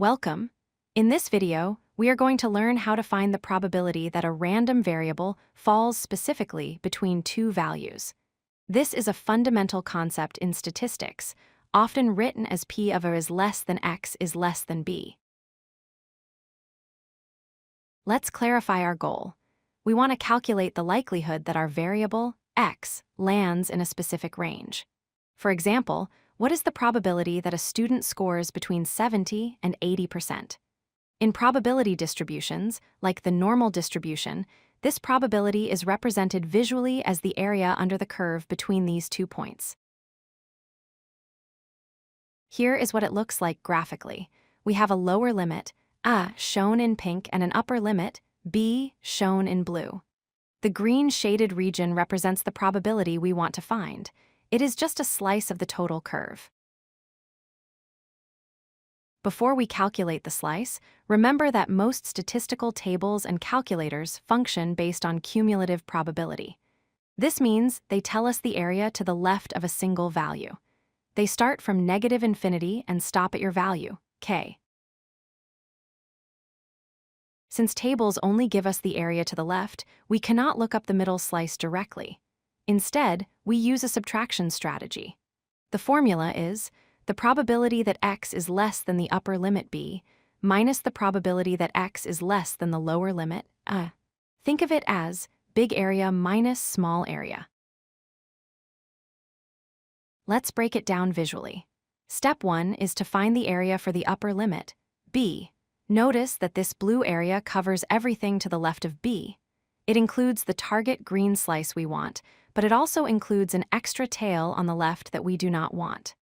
Welcome. In this video, we are going to learn how to find the probability that a random variable falls specifically between two values. This is a fundamental concept in statistics, often written as P of A is less than X is less than B. Let's clarify our goal. We want to calculate the likelihood that our variable, X, lands in a specific range. For example, what is the probability that a student scores between 70 and 80%? In probability distributions, like the normal distribution, this probability is represented visually as the area under the curve between these 2 points. Here is what it looks like graphically. We have a lower limit, A, shown in pink, and an upper limit, B, shown in blue. The green shaded region represents the probability we want to find. It is just a slice of the total curve. Before we calculate the slice, remember that most statistical tables and calculators function based on cumulative probability. This means they tell us the area to the left of a single value. They start from -infinity and stop at your value, k. Since tables only give us the area to the left, we cannot look up the middle slice directly. Instead, we use a subtraction strategy. The formula is the probability that X is less than the upper limit B minus the probability that X is less than the lower limit A. Think of it as big area minus small area. Let's break it down visually. Step 1 is to find the area for the upper limit, B. Notice that this blue area covers everything to the left of B. It includes the target green slice we want, but it also includes an extra tail on the left that we do not want.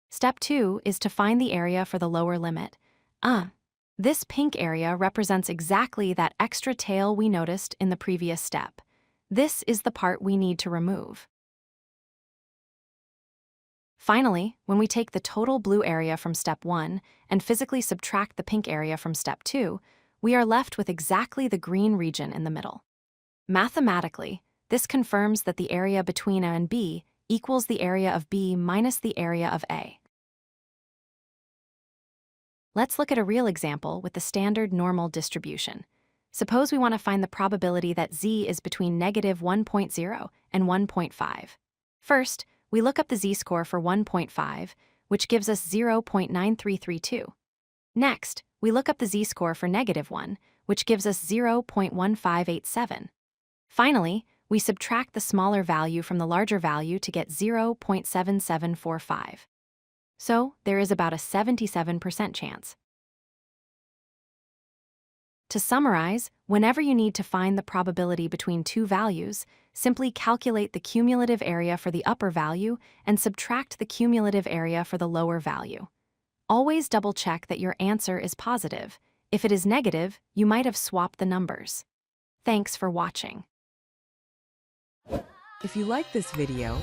Step 2 is to find the area for the lower limit, A. This pink area represents exactly that extra tail we noticed in the previous step. This is the part we need to remove. Finally, when we take the total blue area from step 1 and physically subtract the pink area from step 2, we are left with exactly the green region in the middle. Mathematically, this confirms that the area between A and B equals the area of B minus the area of A. Let's look at a real example with the standard normal distribution. Suppose we want to find the probability that Z is between -1.0 and 1.5. First, we look up the Z-score for 1.5, which gives us 0.9332. Next, we look up the Z-score for -1, which gives us 0.1587. Finally, we subtract the smaller value from the larger value to get 0.7745. So, there is about a 77% chance. To summarize, whenever you need to find the probability between two values, simply calculate the cumulative area for the upper value and subtract the cumulative area for the lower value. Always double-check that your answer is positive. If it is negative, you might have swapped the numbers. Thanks for watching. If you like this video,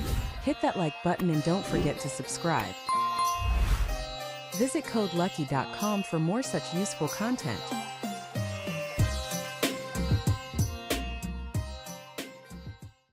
hit that like button and don't forget to subscribe. Visit codelucky.com for more such useful content.